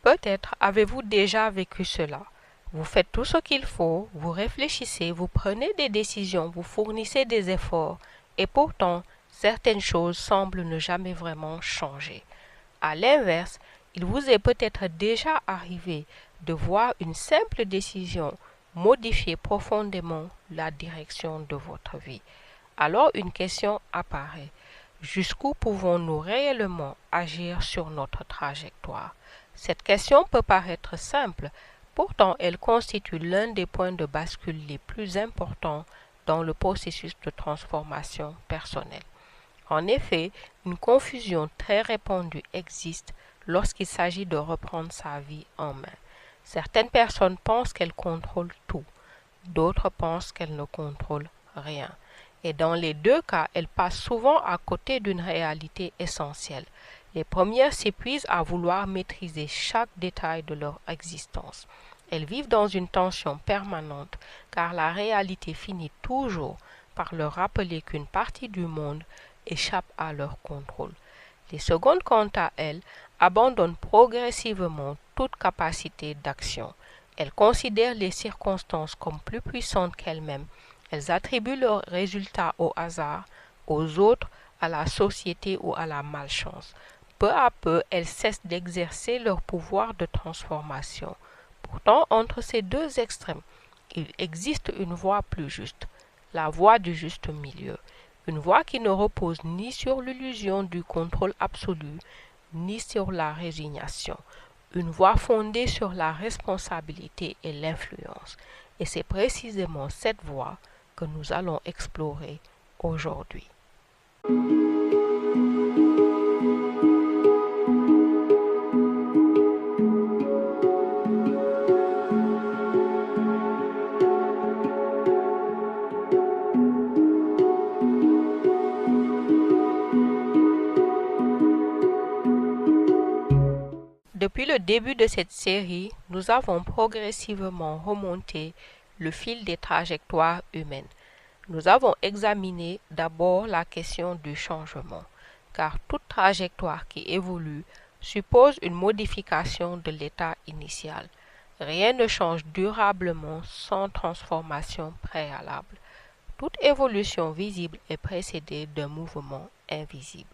Peut-être avez-vous déjà vécu cela. Vous faites tout ce qu'il faut, vous réfléchissez, vous prenez des décisions, vous fournissez des efforts, et pourtant, certaines choses semblent ne jamais vraiment changer. À l'inverse, il vous est peut-être déjà arrivé de voir une simple décision modifier profondément la direction de votre vie. Alors une question apparaît. Jusqu'où pouvons-nous réellement agir sur notre trajectoire? Cette question peut paraître simple, pourtant elle constitue l'un des points de bascule les plus importants dans le processus de transformation personnelle. En effet, une confusion très répandue existe lorsqu'il s'agit de reprendre sa vie en main. Certaines personnes pensent qu'elles contrôlent tout, d'autres pensent qu'elles ne contrôlent rien. Et dans les deux cas, elles passent souvent à côté d'une réalité essentielle. Les premières s'épuisent à vouloir maîtriser chaque détail de leur existence. Elles vivent dans une tension permanente, car la réalité finit toujours par leur rappeler qu'une partie du monde échappe à leur contrôle. Les secondes, quant à elles, abandonnent progressivement toute capacité d'action. Elles considèrent les circonstances comme plus puissantes qu'elles-mêmes. Elles attribuent leurs résultats au hasard, aux autres, à la société ou à la malchance. Peu à peu, elles cessent d'exercer leur pouvoir de transformation. Pourtant, entre ces deux extrêmes, il existe une voie plus juste, la voie du juste milieu, une voie qui ne repose ni sur l'illusion du contrôle absolu, ni sur la résignation, une voie fondée sur la responsabilité et l'influence. Et c'est précisément cette voie que nous allons explorer aujourd'hui. Depuis le début de cette série, nous avons progressivement remonté le fil des trajectoires humaines. Nous avons examiné d'abord la question du changement, car toute trajectoire qui évolue suppose une modification de l'état initial. Rien ne change durablement sans transformation préalable. Toute évolution visible est précédée d'un mouvement invisible.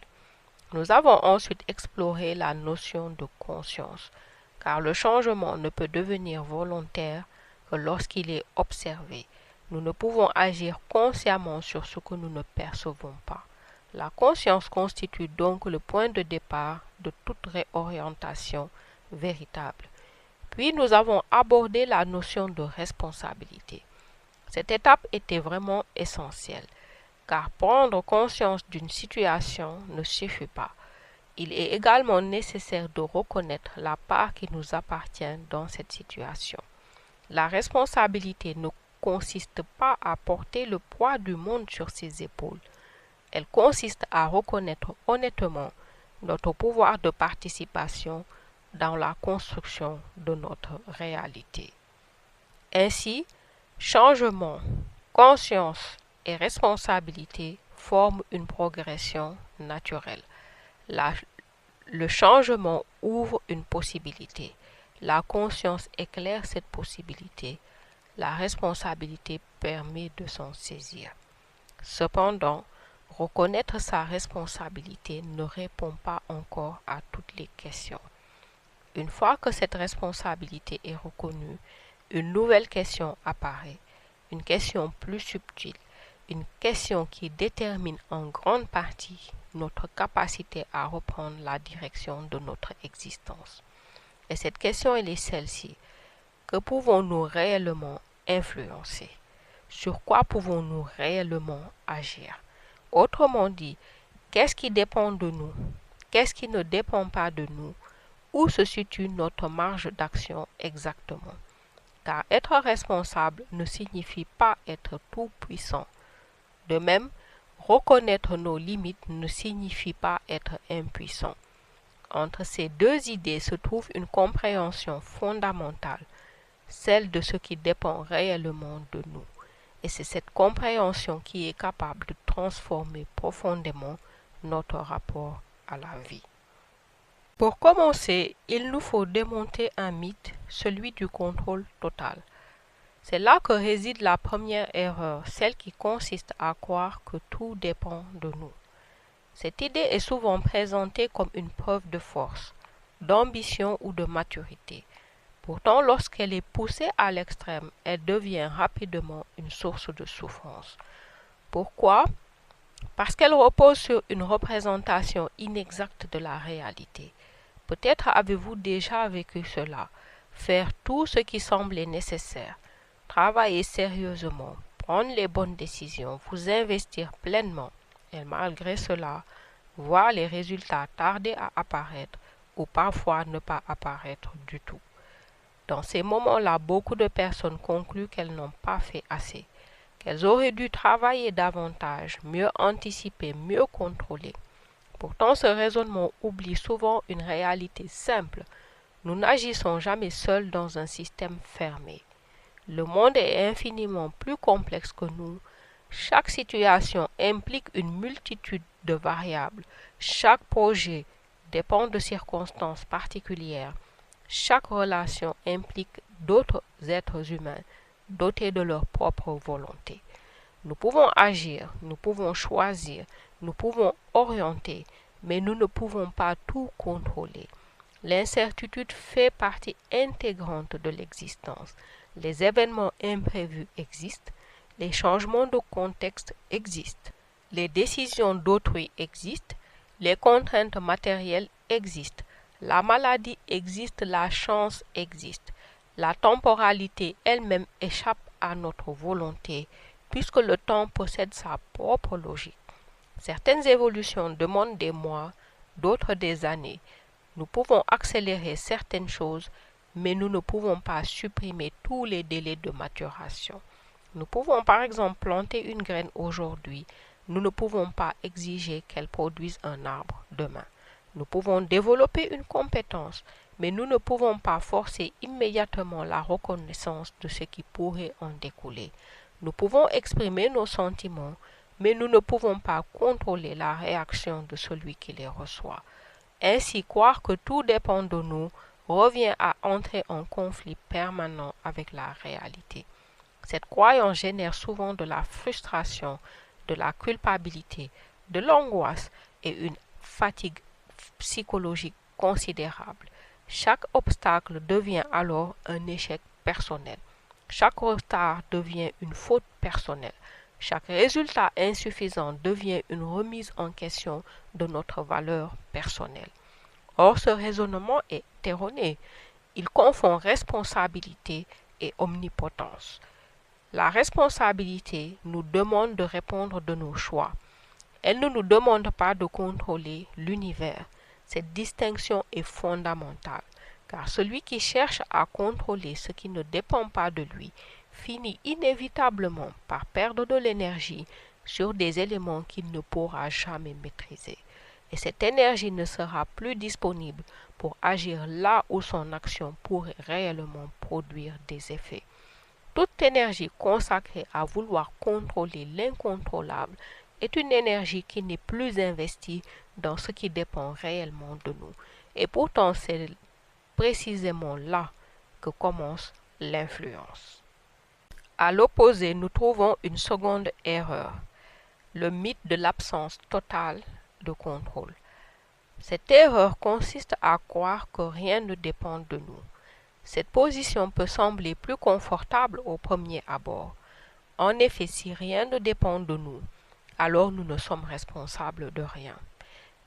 Nous avons ensuite exploré la notion de conscience, car le changement ne peut devenir volontaire que lorsqu'il est observé. Nous ne pouvons agir consciemment sur ce que nous ne percevons pas. La conscience constitue donc le point de départ de toute réorientation véritable. Puis nous avons abordé la notion de responsabilité. Cette étape était vraiment essentielle, car prendre conscience d'une situation ne suffit pas. Il est également nécessaire de reconnaître la part qui nous appartient dans cette situation. La responsabilité ne consiste pas à porter le poids du monde sur ses épaules. Elle consiste à reconnaître honnêtement notre pouvoir de participation dans la construction de notre réalité. Ainsi, changement, conscience et responsabilité forment une progression naturelle. Le changement ouvre une possibilité. La conscience éclaire cette possibilité. La responsabilité permet de s'en saisir. Cependant, reconnaître sa responsabilité ne répond pas encore à toutes les questions. Une fois que cette responsabilité est reconnue, une nouvelle question apparaît, une question plus subtile, une question qui détermine en grande partie notre capacité à reprendre la direction de notre existence. Et cette question, elle est celle-ci. Que pouvons-nous réellement influencer? Sur quoi pouvons-nous réellement agir? Autrement dit, qu'est-ce qui dépend de nous? Qu'est-ce qui ne dépend pas de nous? Où se situe notre marge d'action exactement? Car être responsable ne signifie pas être tout puissant. De même, reconnaître nos limites ne signifie pas être impuissant. Entre ces deux idées se trouve une compréhension fondamentale, celle de ce qui dépend réellement de nous. Et c'est cette compréhension qui est capable de transformer profondément notre rapport à la vie. Pour commencer, il nous faut démonter un mythe, celui du contrôle total. C'est là que réside la première erreur, celle qui consiste à croire que tout dépend de nous. Cette idée est souvent présentée comme une preuve de force, d'ambition ou de maturité. Pourtant, lorsqu'elle est poussée à l'extrême, elle devient rapidement une source de souffrance. Pourquoi? Parce qu'elle repose sur une représentation inexacte de la réalité. Peut-être avez-vous déjà vécu cela. Faire tout ce qui semblait nécessaire, travailler sérieusement, prendre les bonnes décisions, vous investir pleinement, et malgré cela, voir les résultats tarder à apparaître ou parfois ne pas apparaître du tout. Dans ces moments-là, beaucoup de personnes concluent qu'elles n'ont pas fait assez, qu'elles auraient dû travailler davantage, mieux anticiper, mieux contrôler. Pourtant, ce raisonnement oublie souvent une réalité simple. Nous n'agissons jamais seuls dans un système fermé. Le monde est infiniment plus complexe que nous. Chaque situation implique une multitude de variables. Chaque projet dépend de circonstances particulières. Chaque relation implique d'autres êtres humains dotés de leur propre volonté. Nous pouvons agir, nous pouvons choisir, nous pouvons orienter, mais nous ne pouvons pas tout contrôler. L'incertitude fait partie intégrante de l'existence. Les événements imprévus existent, les changements de contexte existent, les décisions d'autrui existent, les contraintes matérielles existent, la maladie existe, la chance existe. La temporalité elle-même échappe à notre volonté, puisque le temps possède sa propre logique. Certaines évolutions demandent des mois, d'autres des années. Nous pouvons accélérer certaines choses, mais nous ne pouvons pas supprimer tous les délais de maturation. Nous pouvons par exemple planter une graine aujourd'hui, nous ne pouvons pas exiger qu'elle produise un arbre demain. Nous pouvons développer une compétence, mais nous ne pouvons pas forcer immédiatement la reconnaissance de ce qui pourrait en découler. Nous pouvons exprimer nos sentiments, mais nous ne pouvons pas contrôler la réaction de celui qui les reçoit. Ainsi, croire que tout dépend de nous revient à entrer en conflit permanent avec la réalité. Cette croyance génère souvent de la frustration, de la culpabilité, de l'angoisse et une fatigue psychologique considérable. Chaque obstacle devient alors un échec personnel. Chaque retard devient une faute personnelle. Chaque résultat insuffisant devient une remise en question de notre valeur personnelle. Or, ce raisonnement est erroné. Il confond responsabilité et omnipotence. La responsabilité nous demande de répondre de nos choix. Elle ne nous demande pas de contrôler l'univers. Cette distinction est fondamentale, car celui qui cherche à contrôler ce qui ne dépend pas de lui finit inévitablement par perdre de l'énergie sur des éléments qu'il ne pourra jamais maîtriser. Et cette énergie ne sera plus disponible pour agir là où son action pourrait réellement produire des effets. Toute énergie consacrée à vouloir contrôler l'incontrôlable est une énergie qui n'est plus investie dans ce qui dépend réellement de nous. Et pourtant, c'est précisément là que commence l'influence. À l'opposé, nous trouvons une seconde erreur, le mythe de l'absence totale de contrôle. Cette erreur consiste à croire que rien ne dépend de nous. Cette position peut sembler plus confortable au premier abord. En effet, si rien ne dépend de nous, alors nous ne sommes responsables de rien.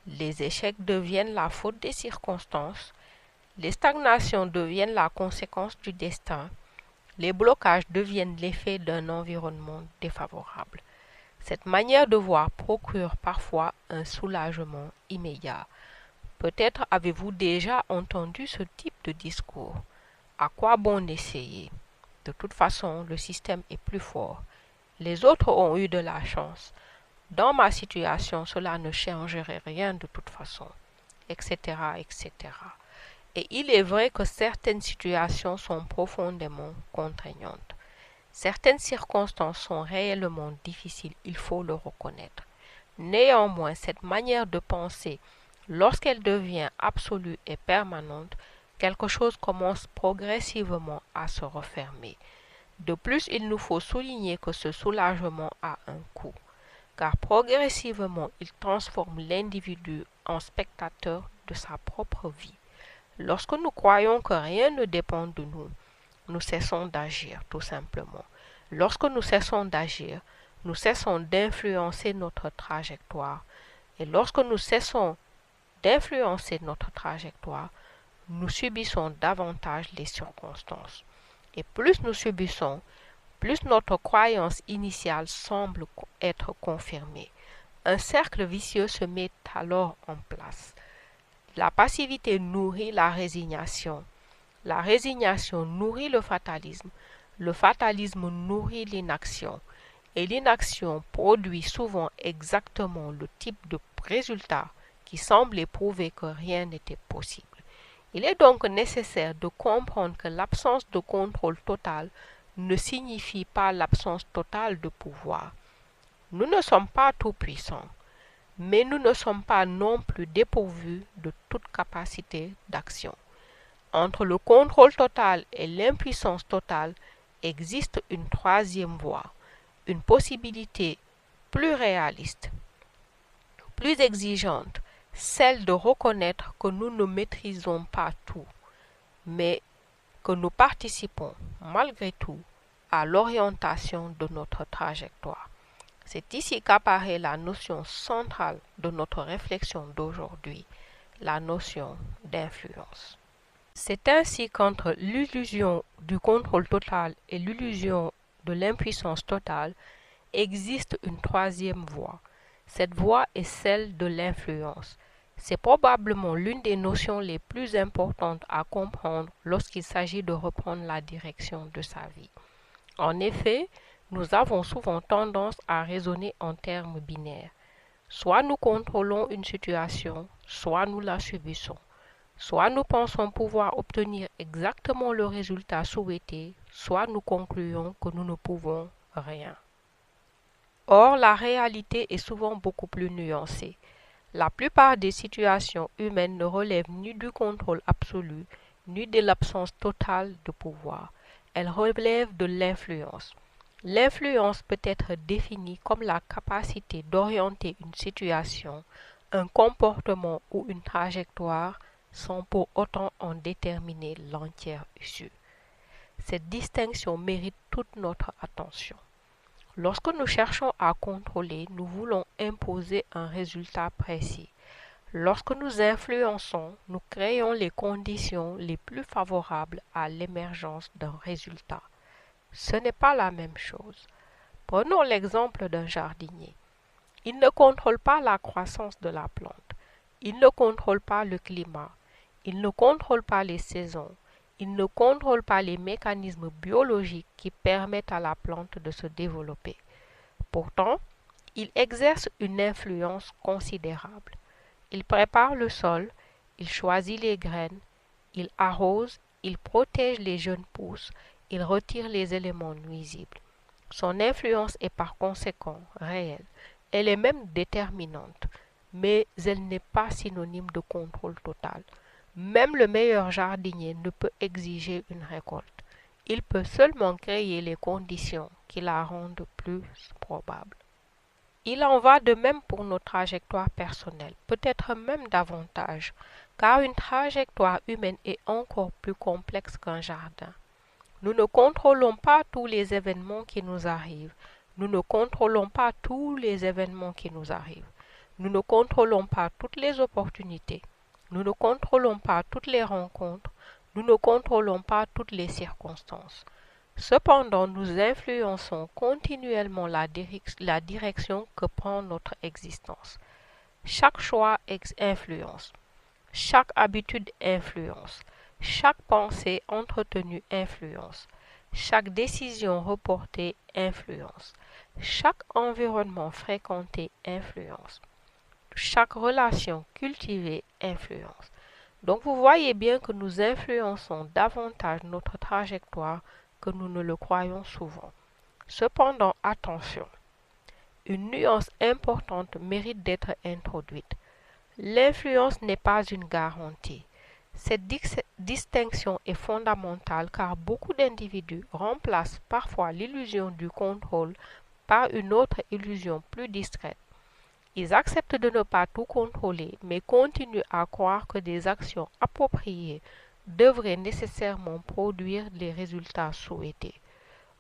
Les échecs deviennent la faute des circonstances, les stagnations deviennent la conséquence du destin, les blocages deviennent l'effet d'un environnement défavorable. Cette manière de voir procure parfois un soulagement immédiat. Peut-être avez-vous déjà entendu ce type de discours. À quoi bon essayer? De toute façon, le système est plus fort. Les autres ont eu de la chance. Dans ma situation, cela ne changerait rien de toute façon, etc., etc. Et il est vrai que certaines situations sont profondément contraignantes. Certaines circonstances sont réellement difficiles, il faut le reconnaître. Néanmoins, cette manière de penser Lorsqu'elle devient absolue et permanente, quelque chose commence progressivement à se refermer. De plus, il nous faut souligner que ce soulagement a un coût, car progressivement, il transforme l'individu en spectateur de sa propre vie. Lorsque nous croyons que rien ne dépend de nous, nous cessons d'agir, tout simplement. Lorsque nous cessons d'agir, nous cessons d'influencer notre trajectoire. Et lorsque nous cessons d'influencer notre trajectoire, nous subissons davantage les circonstances. Et plus nous subissons, plus notre croyance initiale semble être confirmée. Un cercle vicieux se met alors en place. La passivité nourrit la résignation nourrit le fatalisme nourrit l'inaction, et l'inaction produit souvent exactement le type de résultat qui semblait prouver que rien n'était possible. Il est donc nécessaire de comprendre que l'absence de contrôle total ne signifie pas l'absence totale de pouvoir. Nous ne sommes pas tout-puissants, mais nous ne sommes pas non plus dépourvus de toute capacité d'action. Entre le contrôle total et l'impuissance totale existe une troisième voie, une possibilité plus réaliste, plus exigeante, celle de reconnaître que nous ne maîtrisons pas tout, mais que nous participons malgré tout à l'orientation de notre trajectoire. C'est ici qu'apparaît la notion centrale de notre réflexion d'aujourd'hui, la notion d'influence. C'est ainsi qu'entre l'illusion du contrôle total et l'illusion de l'impuissance totale existe une troisième voie. Cette voie est celle de l'influence. C'est probablement l'une des notions les plus importantes à comprendre lorsqu'il s'agit de reprendre la direction de sa vie. En effet, nous avons souvent tendance à raisonner en termes binaires. Soit nous contrôlons une situation, soit nous la subissons. Soit nous pensons pouvoir obtenir exactement le résultat souhaité, soit nous concluons que nous ne pouvons rien. Or, la réalité est souvent beaucoup plus nuancée. La plupart des situations humaines ne relèvent ni du contrôle absolu, ni de l'absence totale de pouvoir. Elles relèvent de l'influence. L'influence peut être définie comme la capacité d'orienter une situation, un comportement ou une trajectoire sans pour autant en déterminer l'entière issue. Cette distinction mérite toute notre attention. Lorsque nous cherchons à contrôler, nous voulons imposer un résultat précis. Lorsque nous influençons, nous créons les conditions les plus favorables à l'émergence d'un résultat. Ce n'est pas la même chose. Prenons l'exemple d'un jardinier. Il ne contrôle pas la croissance de la plante. Il ne contrôle pas le climat. Il ne contrôle pas les saisons. Il ne contrôle pas les mécanismes biologiques qui permettent à la plante de se développer. Pourtant, il exerce une influence considérable. Il prépare le sol, il choisit les graines, il arrose, il protège les jeunes pousses, il retire les éléments nuisibles. Son influence est par conséquent réelle. Elle est même déterminante, mais elle n'est pas synonyme de contrôle total. Même le meilleur jardinier ne peut exiger une récolte. Il peut seulement créer les conditions qui la rendent plus probable. Il en va de même pour nos trajectoires personnelles, peut-être même davantage, car une trajectoire humaine est encore plus complexe qu'un jardin. Nous ne contrôlons pas tous les événements qui nous arrivent. Nous ne contrôlons pas tous les événements qui nous arrivent. Nous ne contrôlons pas toutes les opportunités. Nous ne contrôlons pas toutes les rencontres. Nous ne contrôlons pas toutes les circonstances. Cependant, nous influençons continuellement la direction que prend notre existence. Chaque choix influence. Chaque habitude influence. Chaque pensée entretenue influence. Chaque décision reportée influence. Chaque environnement fréquenté influence. Chaque relation cultivée influence. Donc vous voyez bien que nous influençons davantage notre trajectoire que nous ne le croyons souvent. Cependant, attention, une nuance importante mérite d'être introduite. L'influence n'est pas une garantie. Cette distinction est fondamentale car beaucoup d'individus remplacent parfois l'illusion du contrôle par une autre illusion plus discrète. Ils acceptent de ne pas tout contrôler, mais continuent à croire que des actions appropriées devraient nécessairement produire les résultats souhaités.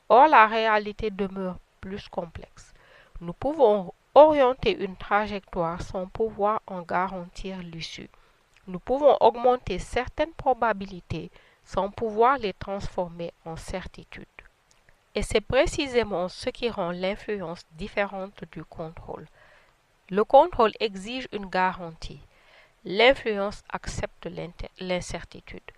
Or, la réalité demeure plus complexe. Nous pouvons orienter une trajectoire sans pouvoir en garantir l'issue. Nous pouvons augmenter certaines probabilités sans pouvoir les transformer en certitudes. Et c'est précisément ce qui rend l'influence différente du contrôle. Le contrôle exige une garantie. L'influence accepte l'incertitude.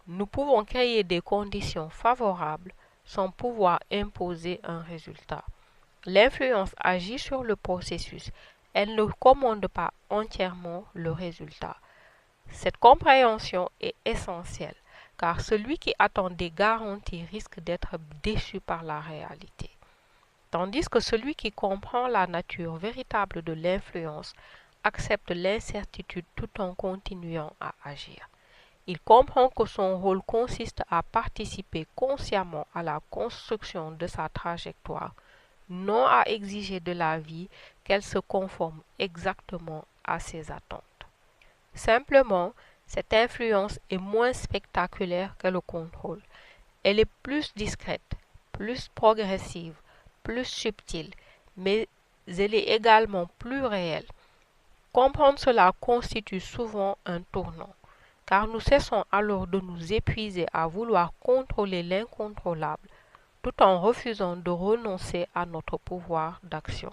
Nous pouvons créer des conditions favorables sans pouvoir imposer un résultat. L'influence agit sur le processus. Elle ne commande pas entièrement le résultat. Cette compréhension est essentielle, car celui qui attend des garanties risque d'être déçu par la réalité. Tandis que celui qui comprend la nature véritable de l'influence accepte l'incertitude tout en continuant à agir. Il comprend que son rôle consiste à participer consciemment à la construction de sa trajectoire, non à exiger de la vie qu'elle se conforme exactement à ses attentes. Simplement, cette influence est moins spectaculaire que le contrôle. Elle est plus discrète, plus progressive, plus subtile, mais elle est également plus réelle. Comprendre cela constitue souvent un tournant, car nous cessons alors de nous épuiser à vouloir contrôler l'incontrôlable, tout en refusant de renoncer à notre pouvoir d'action.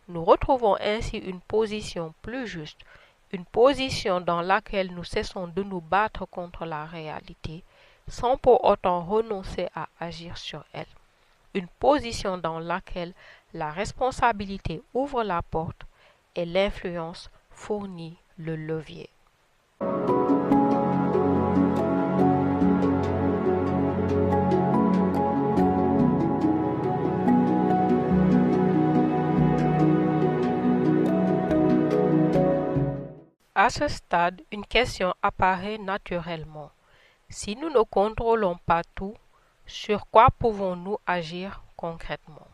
Nous retrouvons ainsi une position plus juste, une position dans laquelle nous cessons de nous battre contre la réalité, sans pour autant renoncer à agir sur elle. Une position dans laquelle la responsabilité ouvre la porte et l'influence fournit le levier. À ce stade, une question apparaît naturellement. Si nous ne contrôlons pas tout, sur quoi pouvons-nous agir concrètement?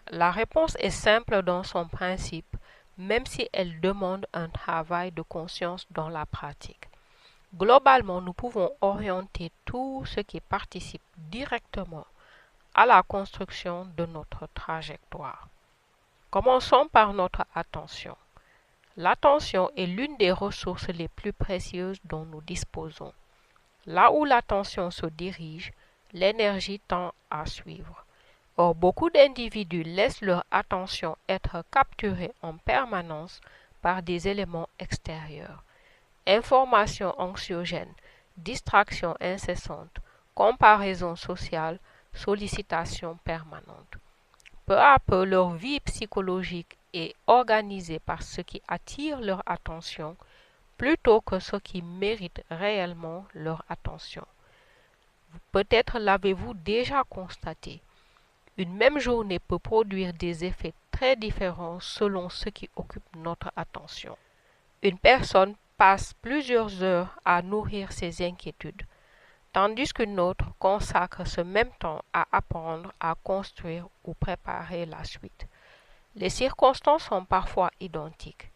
La réponse est simple dans son principe, même si elle demande un travail de conscience dans la pratique. Globalement, nous pouvons orienter tout ce qui participe directement à la construction de notre trajectoire. Commençons par notre attention. L'attention est l'une des ressources les plus précieuses dont nous disposons. Là où l'attention se dirige, l'énergie tend à suivre. Or, beaucoup d'individus laissent leur attention être capturée en permanence par des éléments extérieurs. Informations anxiogènes, distractions incessantes, comparaison sociale, sollicitations permanentes. Peu à peu, leur vie psychologique est organisée par ce qui attire leur attention plutôt que ce qui mérite réellement leur attention. Peut-être l'avez-vous déjà constaté. Une même journée peut produire des effets très différents selon ce qui occupe notre attention. Une personne passe plusieurs heures à nourrir ses inquiétudes, tandis qu'une autre consacre ce même temps à apprendre à construire ou préparer la suite. Les circonstances sont parfois identiques,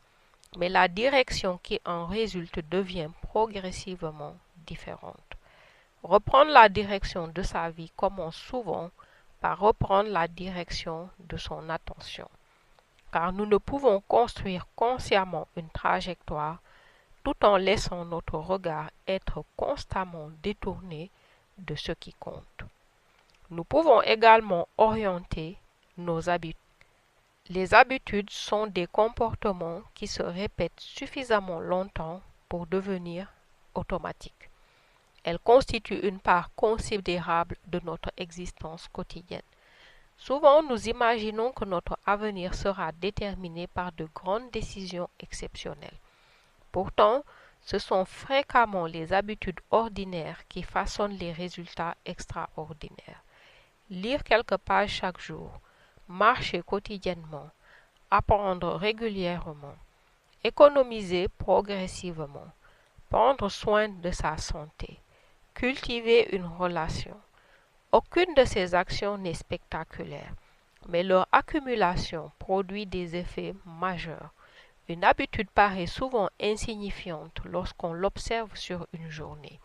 mais la direction qui en résulte devient progressivement différente. Reprendre la direction de sa vie commence souvent par reprendre la direction de son attention, car nous ne pouvons construire consciemment une trajectoire tout en laissant notre regard être constamment détourné de ce qui compte. Nous pouvons également orienter nos habitudes. Les habitudes sont des comportements qui se répètent suffisamment longtemps pour devenir automatiques. Elles constituent une part considérable de notre existence quotidienne. Souvent, nous imaginons que notre avenir sera déterminé par de grandes décisions exceptionnelles. Pourtant, ce sont fréquemment les habitudes ordinaires qui façonnent les résultats extraordinaires. Lire quelques pages chaque jour, marcher quotidiennement, apprendre régulièrement, économiser progressivement, prendre soin de sa santé, cultiver une relation. Aucune de ces actions n'est spectaculaire, mais leur accumulation produit des effets majeurs. Une habitude paraît souvent insignifiante lorsqu'on l'observe sur une journée.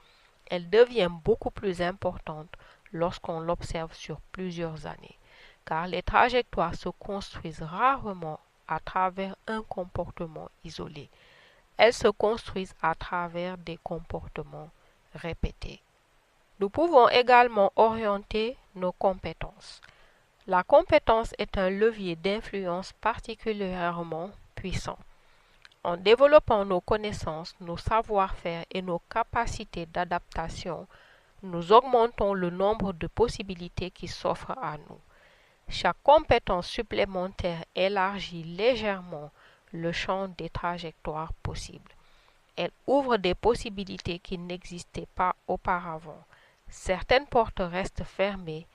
Elle devient beaucoup plus importante lorsqu'on l'observe sur plusieurs années, car les trajectoires se construisent rarement à travers un comportement isolé. Elles se construisent à travers des comportements répétés. Nous pouvons également orienter nos compétences. La compétence est un levier d'influence particulièrement puissant. En développant nos connaissances, nos savoir-faire et nos capacités d'adaptation, nous augmentons le nombre de possibilités qui s'offrent à nous. Chaque compétence supplémentaire élargit légèrement le champ des trajectoires possibles. Elle ouvre des possibilités qui n'existaient pas auparavant. Certaines portes restent fermées,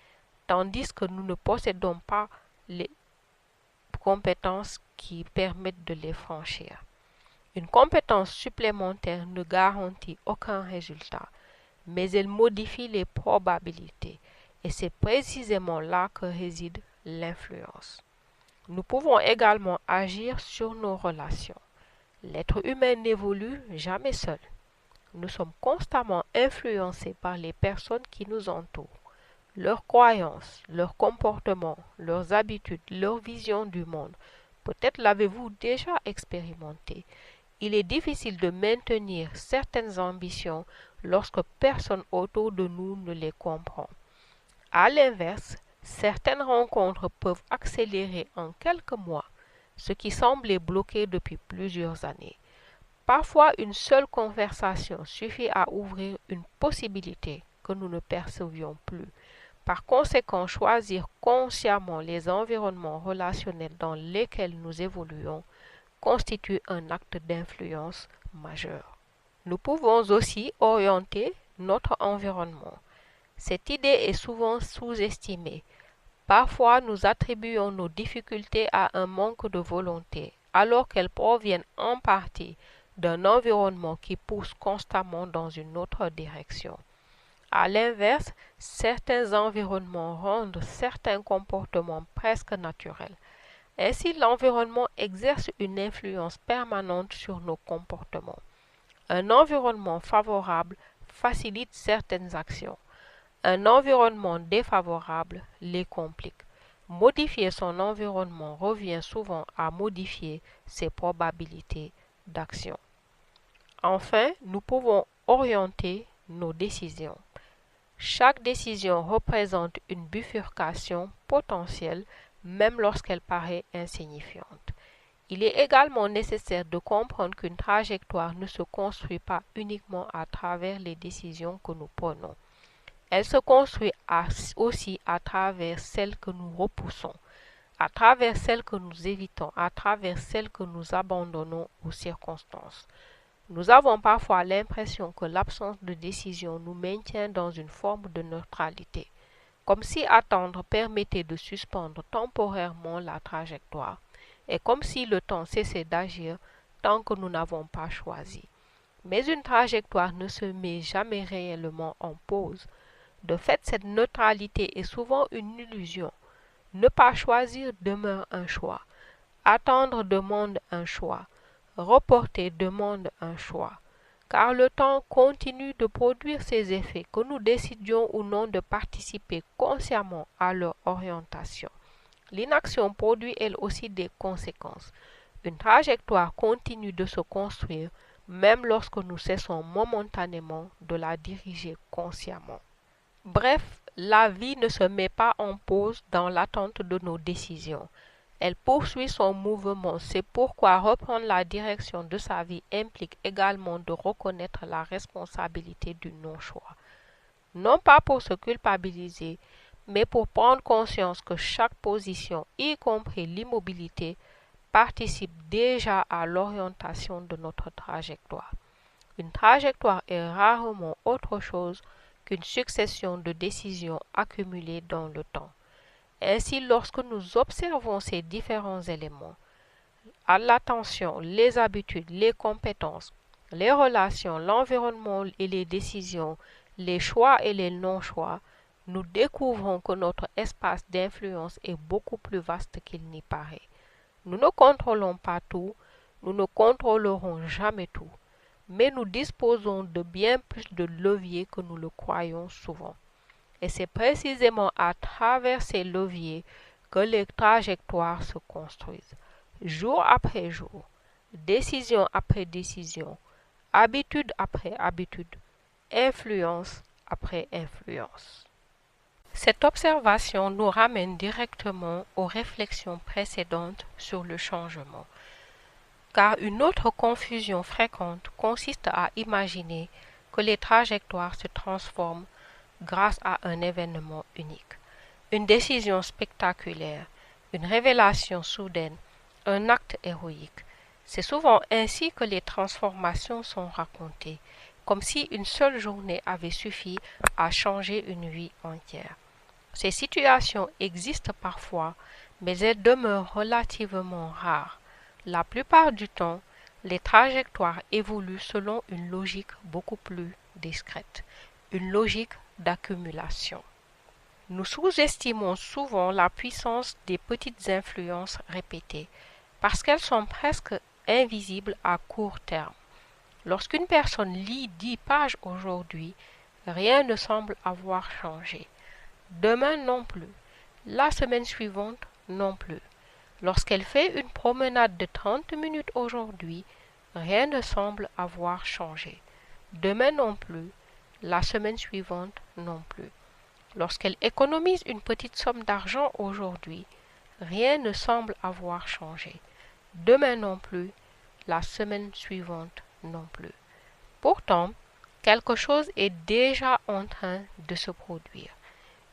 tandis que nous ne possédons pas les compétences qui permettent de les franchir. Une compétence supplémentaire ne garantit aucun résultat, mais elle modifie les probabilités, et c'est précisément là que réside l'influence. Nous pouvons également agir sur nos relations. L'être humain n'évolue jamais seul. Nous sommes constamment influencés par les personnes qui nous entourent. Leurs croyances, leurs comportements, leurs habitudes, leur vision du monde. Peut-être l'avez-vous déjà expérimenté. Il est difficile de maintenir certaines ambitions lorsque personne autour de nous ne les comprend. À l'inverse, certaines rencontres peuvent accélérer en quelques mois ce qui semblait bloqué depuis plusieurs années. Parfois, une seule conversation suffit à ouvrir une possibilité que nous ne percevions plus. Par conséquent, choisir consciemment les environnements relationnels dans lesquels nous évoluons constitue un acte d'influence majeur. Nous pouvons aussi orienter notre environnement. Cette idée est souvent sous-estimée. Parfois, nous attribuons nos difficultés à un manque de volonté, alors qu'elles proviennent en partie d'un environnement qui pousse constamment dans une autre direction. À l'inverse, certains environnements rendent certains comportements presque naturels. Ainsi, l'environnement exerce une influence permanente sur nos comportements. Un environnement favorable facilite certaines actions. Un environnement défavorable les complique. Modifier son environnement revient souvent à modifier ses probabilités d'action. Enfin, nous pouvons orienter nos décisions. Chaque décision représente une bifurcation potentielle, même lorsqu'elle paraît insignifiante. Il est également nécessaire de comprendre qu'une trajectoire ne se construit pas uniquement à travers les décisions que nous prenons. Elle se construit aussi à travers celles que nous repoussons, à travers celles que nous évitons, à travers celles que nous abandonnons aux circonstances. Nous avons parfois l'impression que l'absence de décision nous maintient dans une forme de neutralité, comme si attendre permettait de suspendre temporairement la trajectoire, et comme si le temps cessait d'agir tant que nous n'avons pas choisi. Mais une trajectoire ne se met jamais réellement en pause. De fait, cette neutralité est souvent une illusion. Ne pas choisir demeure un choix. Attendre demande un choix. Reporter demande un choix. Car le temps continue de produire ses effets, que nous décidions ou non de participer consciemment à leur orientation. L'inaction produit elle aussi des conséquences. Une trajectoire continue de se construire même lorsque nous cessons momentanément de la diriger consciemment. Bref, la vie ne se met pas en pause dans l'attente de nos décisions. Elle poursuit son mouvement. C'est pourquoi reprendre la direction de sa vie implique également de reconnaître la responsabilité du non-choix. Non pas pour se culpabiliser, mais pour prendre conscience que chaque position, y compris l'immobilité, participe déjà à l'orientation de notre trajectoire. Une trajectoire est rarement autre chose qu'une succession de décisions accumulées dans le temps. Ainsi, lorsque nous observons ces différents éléments, à l'attention, les habitudes, les compétences, les relations, l'environnement et les décisions, les choix et les non-choix, nous découvrons que notre espace d'influence est beaucoup plus vaste qu'il n'y paraît. Nous ne contrôlons pas tout, nous ne contrôlerons jamais tout, mais nous disposons de bien plus de leviers que nous le croyons souvent. Et c'est précisément à travers ces leviers que les trajectoires se construisent, jour après jour, décision après décision, habitude après habitude, influence après influence. Cette observation nous ramène directement aux réflexions précédentes sur le changement, car une autre confusion fréquente consiste à imaginer que les trajectoires se transforment grâce à un événement unique, une décision spectaculaire, une révélation soudaine, un acte héroïque. C'est souvent ainsi que les transformations sont racontées, comme si une seule journée avait suffi à changer une vie entière. Ces situations existent parfois, mais elles demeurent relativement rares. La plupart du temps, les trajectoires évoluent selon une logique beaucoup plus discrète, une logique d'accumulation. Nous sous-estimons souvent la puissance des petites influences répétées, parce qu'elles sont presque invisibles à court terme. Lorsqu'une personne lit 10 pages aujourd'hui, rien ne semble avoir changé. Demain non plus. La semaine suivante non plus. Lorsqu'elle fait une promenade de 30 minutes aujourd'hui, rien ne semble avoir changé. Demain non plus. La semaine suivante non plus. Lorsqu'elle économise une petite somme d'argent aujourd'hui, rien ne semble avoir changé. Demain non plus. La semaine suivante non plus. Pourtant, quelque chose est déjà en train de se produire.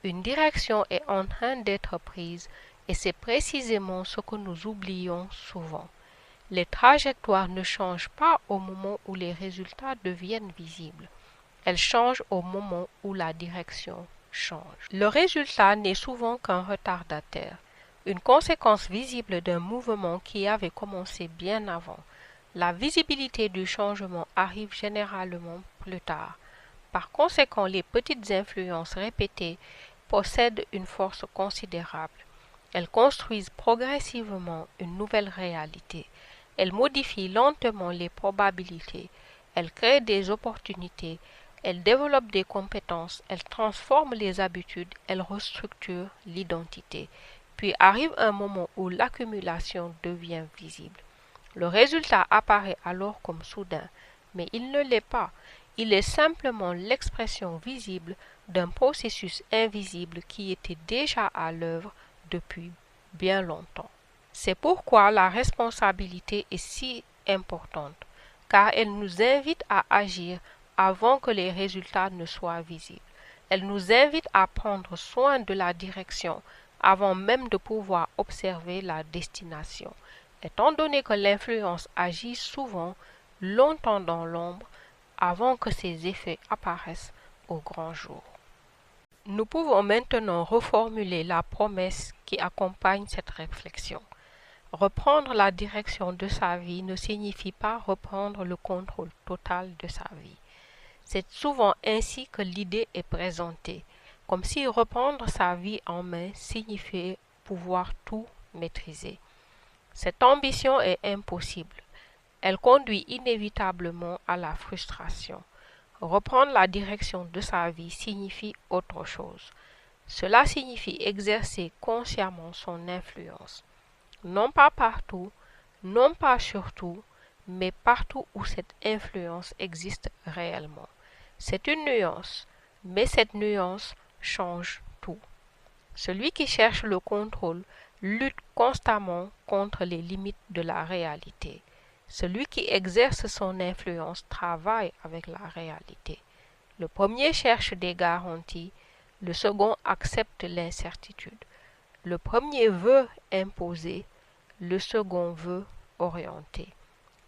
Une direction est en train d'être prise et c'est précisément ce que nous oublions souvent. Les trajectoires ne changent pas au moment où les résultats deviennent visibles. Elles changent au moment où la direction change. Le résultat n'est souvent qu'un retardataire, une conséquence visible d'un mouvement qui avait commencé bien avant. La visibilité du changement arrive généralement plus tard. Par conséquent, les petites influences répétées possèdent une force considérable. Elles construisent progressivement une nouvelle réalité. Elles modifient lentement les probabilités. Elles créent des opportunités. Elles développent des compétences. Elles transforment les habitudes. Elles restructurent l'identité. Puis arrive un moment où l'accumulation devient visible. Le résultat apparaît alors comme soudain, mais il ne l'est pas. Il est simplement l'expression visible d'un processus invisible qui était déjà à l'œuvre depuis bien longtemps. C'est pourquoi la responsabilité est si importante, car elle nous invite à agir avant que les résultats ne soient visibles. Elle nous invite à prendre soin de la direction avant même de pouvoir observer la destination, étant donné que l'influence agit souvent longtemps dans l'ombre avant que ses effets apparaissent au grand jour. Nous pouvons maintenant reformuler la promesse qui accompagne cette réflexion. Reprendre la direction de sa vie ne signifie pas reprendre le contrôle total de sa vie. C'est souvent ainsi que l'idée est présentée, comme si reprendre sa vie en main signifiait pouvoir tout maîtriser. Cette ambition est impossible. Elle conduit inévitablement à la frustration. Reprendre la direction de sa vie signifie autre chose. Cela signifie exercer consciemment son influence. Non pas partout, non pas sur tout, mais partout où cette influence existe réellement. C'est une nuance, mais cette nuance change tout. Celui qui cherche le contrôle lutte constamment contre les limites de la réalité. Celui qui exerce son influence travaille avec la réalité. Le premier cherche des garanties, le second accepte l'incertitude. Le premier veut imposer, le second veut orienter.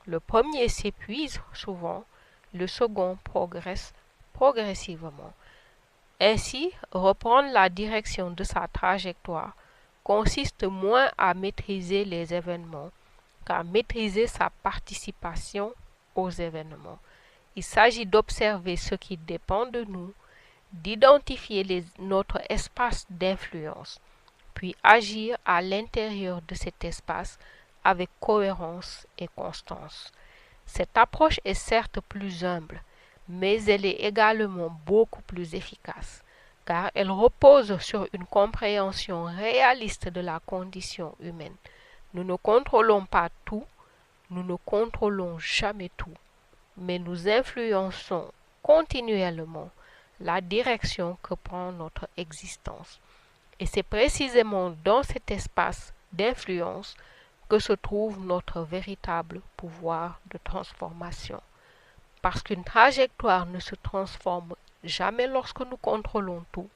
Le premier s'épuise souvent, le second progresse progressivement. Ainsi, reprendre la direction de sa trajectoire consiste moins à maîtriser les événements qu'à maîtriser sa participation aux événements. Il s'agit d'observer ce qui dépend de nous, d'identifier notre espace d'influence, puis agir à l'intérieur de cet espace avec cohérence et constance. Cette approche est certes plus humble, mais elle est également beaucoup plus efficace, car elle repose sur une compréhension réaliste de la condition humaine. Nous ne contrôlons pas tout, nous ne contrôlons jamais tout, mais nous influençons continuellement la direction que prend notre existence. Et c'est précisément dans cet espace d'influence que se trouve notre véritable pouvoir de transformation. Parce qu'une trajectoire ne se transforme jamais lorsque nous contrôlons tout,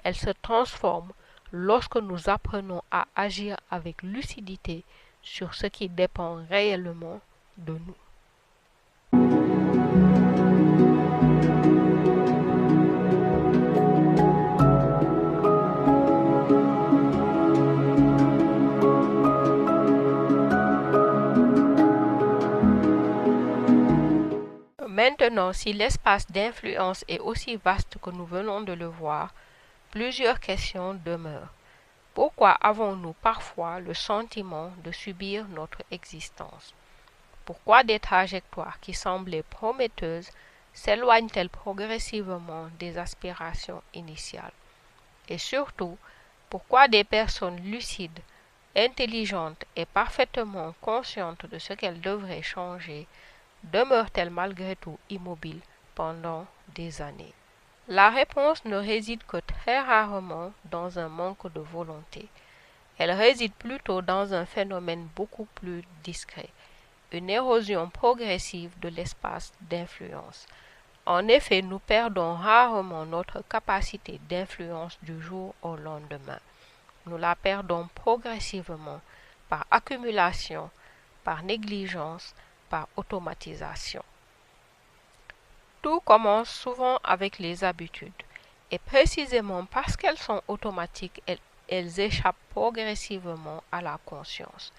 elle se transforme lorsque nous apprenons à agir avec lucidité sur ce qui dépend réellement de nous. Maintenant, si l'espace d'influence est aussi vaste que nous venons de le voir, plusieurs questions demeurent. Pourquoi avons-nous parfois le sentiment de subir notre existence? Pourquoi des trajectoires qui semblaient prometteuses s'éloignent-elles progressivement des aspirations initiales? Et surtout, pourquoi des personnes lucides, intelligentes et parfaitement conscientes de ce qu'elles devraient changer demeurent-elles malgré tout immobiles pendant des années? La réponse ne réside que très rarement dans un manque de volonté. Elle réside plutôt dans un phénomène beaucoup plus discret, une érosion progressive de l'espace d'influence. En effet, nous perdons rarement notre capacité d'influence du jour au lendemain. Nous la perdons progressivement par accumulation, par négligence, par automatisation. Tout commence souvent avec les habitudes, et précisément parce qu'elles sont automatiques, elles échappent progressivement à la conscience.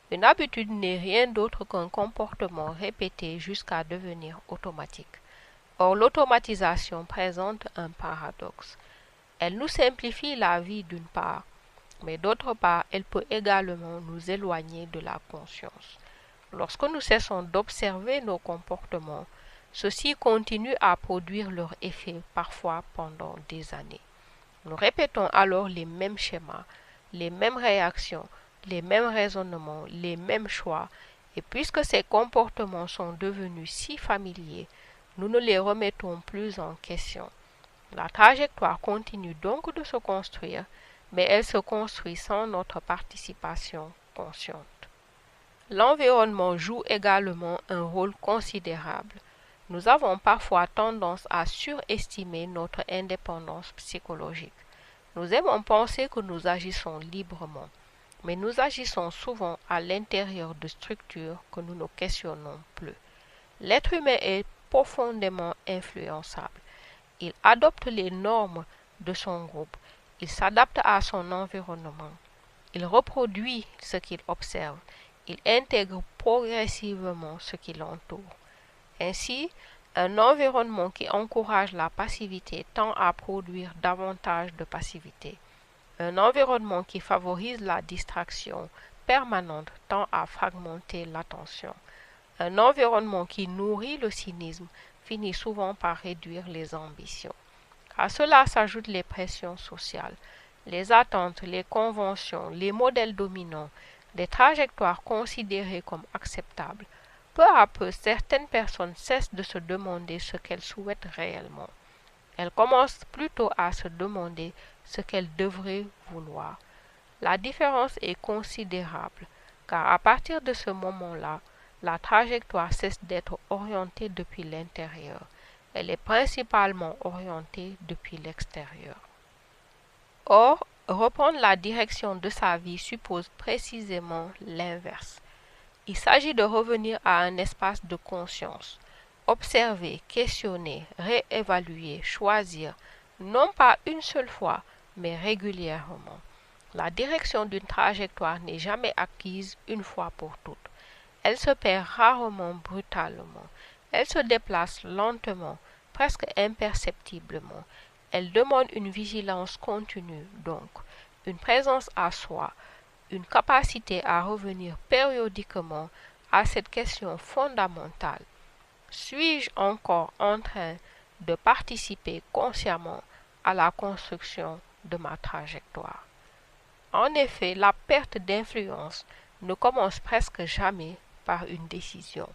Une habitude n'est rien d'autre qu'un comportement répété jusqu'à devenir automatique. Or, l'automatisation présente un paradoxe. Elle nous simplifie la vie d'une part, mais d'autre part, elle peut également nous éloigner de la conscience. Lorsque nous cessons d'observer nos comportements, ceux-ci continuent à produire leur effet parfois pendant des années. Nous répétons alors les mêmes schémas, les mêmes réactions, les mêmes raisonnements, les mêmes choix, et puisque ces comportements sont devenus si familiers, nous ne les remettons plus en question. La trajectoire continue donc de se construire, mais elle se construit sans notre participation consciente. L'environnement joue également un rôle considérable. Nous avons parfois tendance à surestimer notre indépendance psychologique. Nous aimons penser que nous agissons librement, mais nous agissons souvent à l'intérieur de structures que nous ne questionnons plus. L'être humain est profondément influençable. Il adopte les normes de son groupe, il s'adapte à son environnement, il reproduit ce qu'il observe, il intègre progressivement ce qui l'entoure. Ainsi, un environnement qui encourage la passivité tend à produire davantage de passivité. Un environnement qui favorise la distraction permanente tend à fragmenter l'attention. Un environnement qui nourrit le cynisme finit souvent par réduire les ambitions. À cela s'ajoutent les pressions sociales, les attentes, les conventions, les modèles dominants, les trajectoires considérées comme acceptables. Peu à peu, certaines personnes cessent de se demander ce qu'elles souhaitent réellement. Elles commencent plutôt à se demander ce qu'elles devraient vouloir. La différence est considérable, car à partir de ce moment-là, la trajectoire cesse d'être orientée depuis l'intérieur. Elle est principalement orientée depuis l'extérieur. Or, reprendre la direction de sa vie suppose précisément l'inverse. Il s'agit de revenir à un espace de conscience, observer, questionner, réévaluer, choisir, non pas une seule fois, mais régulièrement. La direction d'une trajectoire n'est jamais acquise une fois pour toutes. Elle se perd rarement brutalement. Elle se déplace lentement, presque imperceptiblement. Elle demande une vigilance continue, donc une présence à soi, une capacité à revenir périodiquement à cette question fondamentale. Suis-je encore en train de participer consciemment à la construction de ma trajectoire? En effet, la perte d'influence ne commence presque jamais par une décision.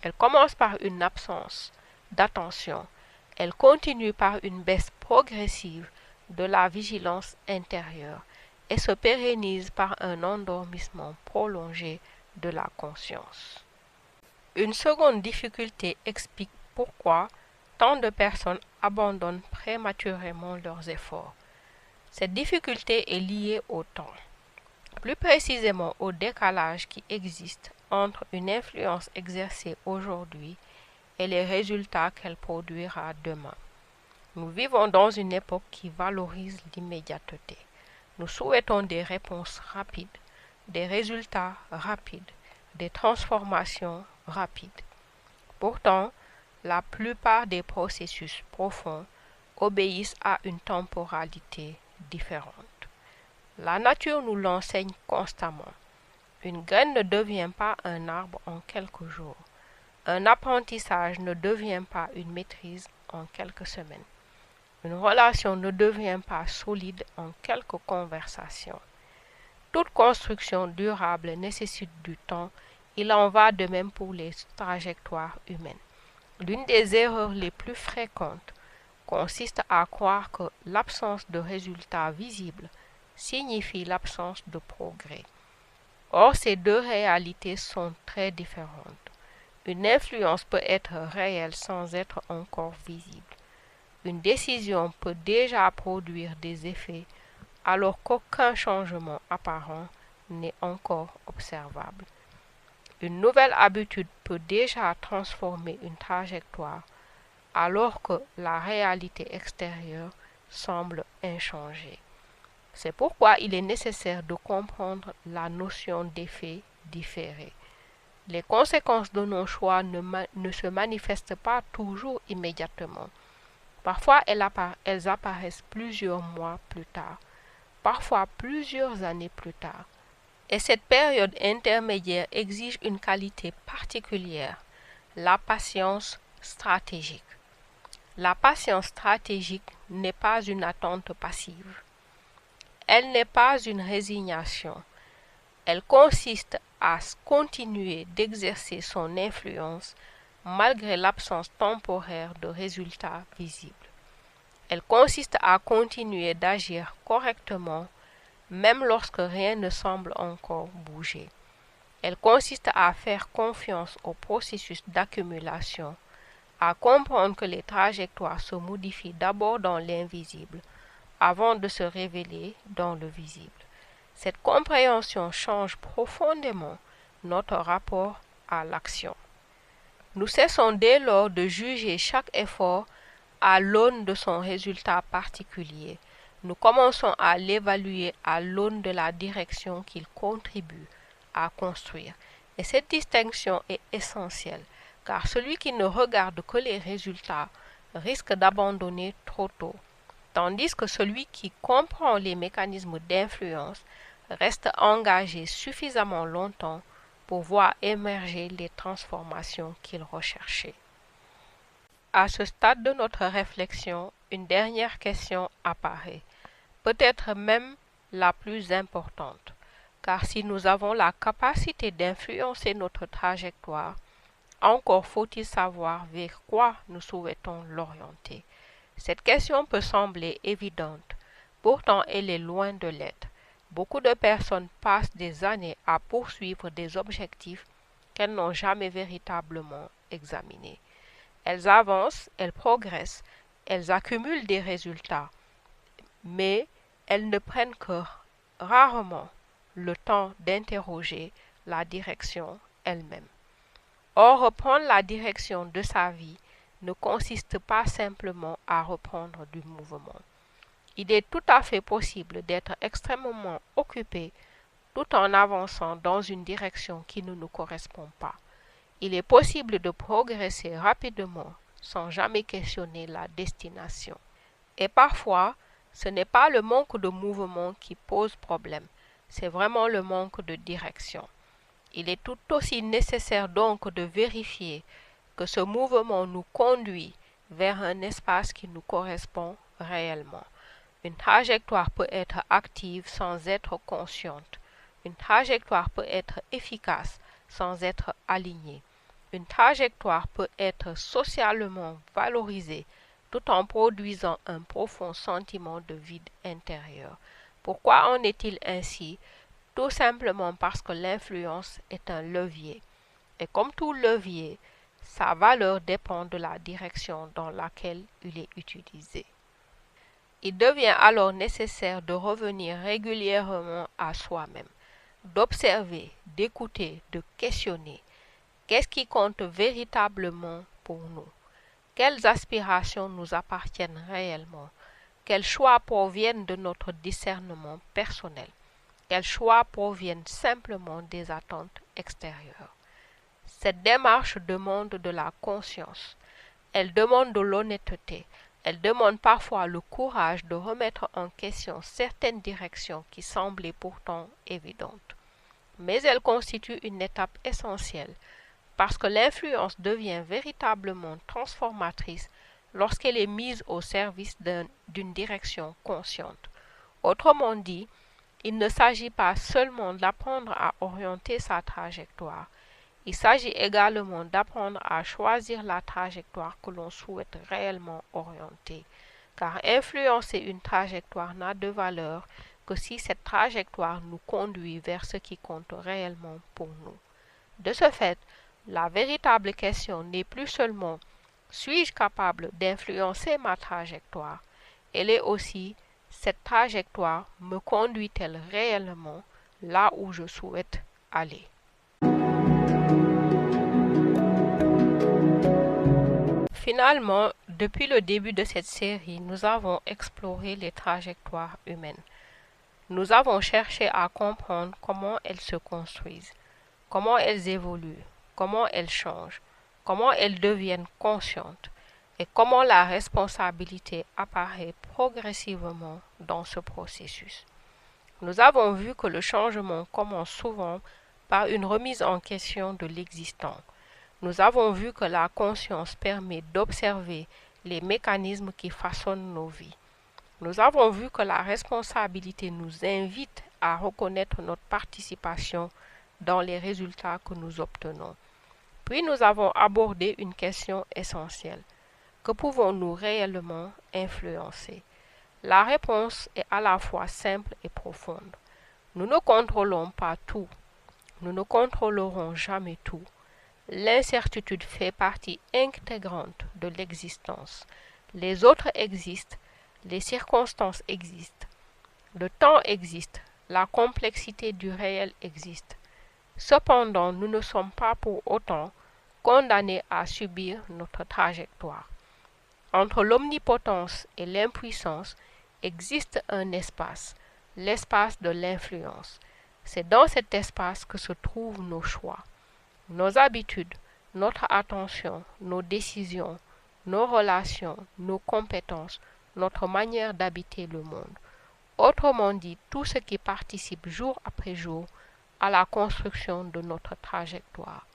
Elle commence par une absence d'attention. Elle continue par une baisse progressive de la vigilance intérieure et se pérennise par un endormissement prolongé de la conscience. Une seconde difficulté explique pourquoi tant de personnes abandonnent prématurément leurs efforts. Cette difficulté est liée au temps, plus précisément au décalage qui existe entre une influence exercée aujourd'hui et les résultats qu'elle produira demain. Nous vivons dans une époque qui valorise l'immédiateté. Nous souhaitons des réponses rapides, des résultats rapides, des transformations rapides. Pourtant, la plupart des processus profonds obéissent à une temporalité différente. La nature nous l'enseigne constamment. Une graine ne devient pas un arbre en quelques jours. Un apprentissage ne devient pas une maîtrise en quelques semaines. Une relation ne devient pas solide en quelques conversations. Toute construction durable nécessite du temps. Il en va de même pour les trajectoires humaines. L'une des erreurs les plus fréquentes consiste à croire que l'absence de résultats visibles signifie l'absence de progrès. Or, ces deux réalités sont très différentes. Une influence peut être réelle sans être encore visible. Une décision peut déjà produire des effets alors qu'aucun changement apparent n'est encore observable. Une nouvelle habitude peut déjà transformer une trajectoire alors que la réalité extérieure semble inchangée. C'est pourquoi il est nécessaire de comprendre la notion d'effet différé. Les conséquences de nos choix ne se manifestent pas toujours immédiatement. Parfois, elles apparaissent plusieurs mois plus tard, parfois plusieurs années plus tard. Et cette période intermédiaire exige une qualité particulière, la patience stratégique. La patience stratégique n'est pas une attente passive. Elle n'est pas une résignation. Elle consiste à continuer d'exercer son influence malgré l'absence temporaire de résultats visibles. Elle consiste à continuer d'agir correctement même lorsque rien ne semble encore bouger. Elle consiste à faire confiance au processus d'accumulation, à comprendre que les trajectoires se modifient d'abord dans l'invisible avant de se révéler dans le visible. Cette compréhension change profondément notre rapport à l'action. Nous cessons dès lors de juger chaque effort à l'aune de son résultat particulier. Nous commençons à l'évaluer à l'aune de la direction qu'il contribue à construire. Et cette distinction est essentielle, car celui qui ne regarde que les résultats risque d'abandonner trop tôt, tandis que celui qui comprend les mécanismes d'influence reste engagé suffisamment longtemps pour voir émerger les transformations qu'il recherchait. À ce stade de notre réflexion, une dernière question apparaît, peut-être même la plus importante, car si nous avons la capacité d'influencer notre trajectoire, encore faut-il savoir vers quoi nous souhaitons l'orienter. Cette question peut sembler évidente, pourtant elle est loin de l'être. Beaucoup de personnes passent des années à poursuivre des objectifs qu'elles n'ont jamais véritablement examinés. Elles avancent, elles progressent, elles accumulent des résultats, mais elles ne prennent que rarement le temps d'interroger la direction elle-même. Or, reprendre la direction de sa vie ne consiste pas simplement à reprendre du mouvement. Il est tout à fait possible d'être extrêmement occupé tout en avançant dans une direction qui ne nous correspond pas. Il est possible de progresser rapidement sans jamais questionner la destination. Et parfois, ce n'est pas le manque de mouvement qui pose problème, c'est vraiment le manque de direction. Il est tout aussi nécessaire donc de vérifier que ce mouvement nous conduit vers un espace qui nous correspond réellement. Une trajectoire peut être active sans être consciente. Une trajectoire peut être efficace sans être alignée. Une trajectoire peut être socialement valorisée tout en produisant un profond sentiment de vide intérieur. Pourquoi en est-il ainsi? Tout simplement parce que l'influence est un levier. Et comme tout levier, sa valeur dépend de la direction dans laquelle il est utilisé. Il devient alors nécessaire de revenir régulièrement à soi-même, d'observer, d'écouter, de questionner. Qu'est-ce qui compte véritablement pour nous? Quelles aspirations nous appartiennent réellement? Quels choix proviennent de notre discernement personnel? Quels choix proviennent simplement des attentes extérieures? Cette démarche demande de la conscience. Elle demande de l'honnêteté. Elle demande parfois le courage de remettre en question certaines directions qui semblaient pourtant évidentes. Mais elle constitue une étape essentielle parce que l'influence devient véritablement transformatrice lorsqu'elle est mise au service d'une direction consciente. Autrement dit, il ne s'agit pas seulement d'apprendre à orienter sa trajectoire, il s'agit également d'apprendre à choisir la trajectoire que l'on souhaite réellement orienter, car influencer une trajectoire n'a de valeur que si cette trajectoire nous conduit vers ce qui compte réellement pour nous. De ce fait, la véritable question n'est plus seulement suis-je capable d'influencer ma trajectoire, elle est aussi cette trajectoire me conduit-elle réellement là où je souhaite aller. Finalement, depuis le début de cette série, nous avons exploré les trajectoires humaines. Nous avons cherché à comprendre comment elles se construisent, comment elles évoluent, comment elles changent, comment elles deviennent conscientes et comment la responsabilité apparaît progressivement dans ce processus. Nous avons vu que le changement commence souvent par une remise en question de l'existant. Nous avons vu que la conscience permet d'observer les mécanismes qui façonnent nos vies. Nous avons vu que la responsabilité nous invite à reconnaître notre participation dans les résultats que nous obtenons. Puis nous avons abordé une question essentielle. Que pouvons-nous réellement influencer? La réponse est à la fois simple et profonde. Nous ne contrôlons pas tout. Nous ne contrôlerons jamais tout. L'incertitude fait partie intégrante de l'existence. Les autres existent, les circonstances existent, le temps existe, la complexité du réel existe. Cependant, nous ne sommes pas pour autant condamnés à subir notre trajectoire. Entre l'omnipotence et l'impuissance existe un espace, l'espace de l'influence. C'est dans cet espace que se trouvent nos choix, nos habitudes, notre attention, nos décisions, nos relations, nos compétences, notre manière d'habiter le monde. Autrement dit, tout ce qui participe jour après jour à la construction de notre trajectoire.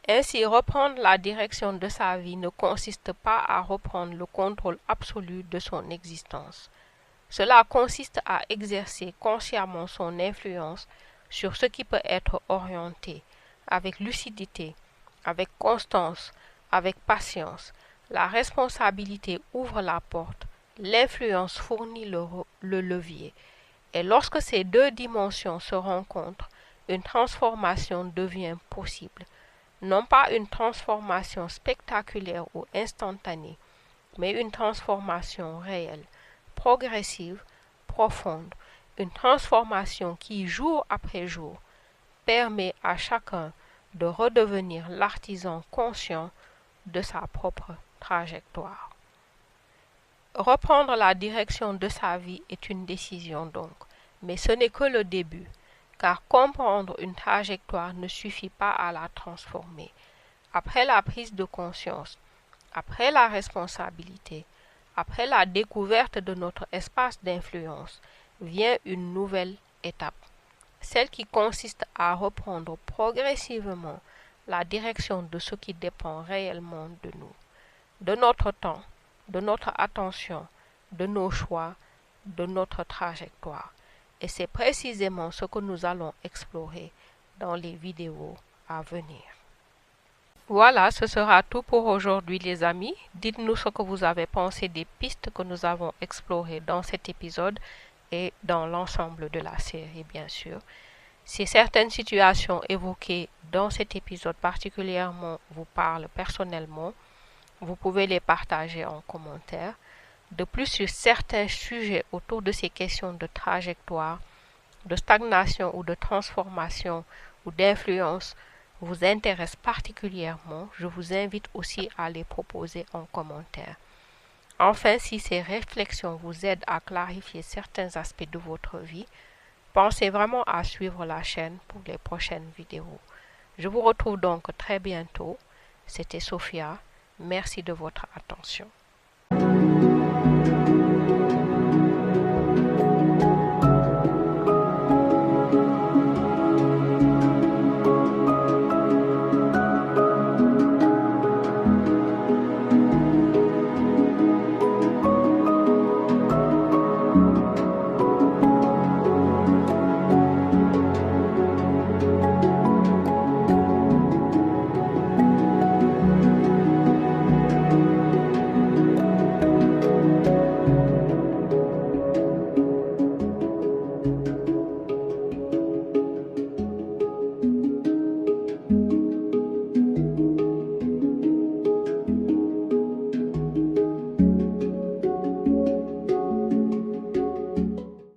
Ainsi, reprendre la direction de sa vie ne consiste pas à reprendre le contrôle absolu de son existence. Cela consiste à exercer consciemment son influence sur ce qui peut être orienté, avec lucidité, avec constance, avec patience. La responsabilité ouvre la porte, l'influence fournit le levier. Et lorsque ces deux dimensions se rencontrent, une transformation devient possible. Non pas une transformation spectaculaire ou instantanée, mais une transformation réelle, progressive, profonde, une transformation qui, jour après jour, permet à chacun de redevenir l'artisan conscient de sa propre trajectoire. Reprendre la direction de sa vie est une décision donc. Mais ce n'est que le début, car comprendre une trajectoire ne suffit pas à la transformer. Après la prise de conscience, après la responsabilité, après la découverte de notre espace d'influence, vient une nouvelle étape, celle qui consiste à reprendre progressivement la direction de ce qui dépend réellement de nous, de notre temps, de notre attention, de nos choix, de notre trajectoire. Et c'est précisément ce que nous allons explorer dans les vidéos à venir. Voilà, ce sera tout pour aujourd'hui les amis. Dites-nous ce que vous avez pensé des pistes que nous avons explorées dans cet épisode et dans l'ensemble de la série bien sûr. Si certaines situations évoquées dans cet épisode particulièrement vous parlent personnellement, vous pouvez les partager en commentaire. De plus, sur certains sujets autour de ces questions de trajectoire, de stagnation ou de transformation ou d'influence vous intéressent particulièrement, je vous invite aussi à les proposer en commentaire. Enfin, si ces réflexions vous aident à clarifier certains aspects de votre vie, pensez vraiment à suivre la chaîne pour les prochaines vidéos. Je vous retrouve donc très bientôt. C'était Sophia. Merci de votre attention.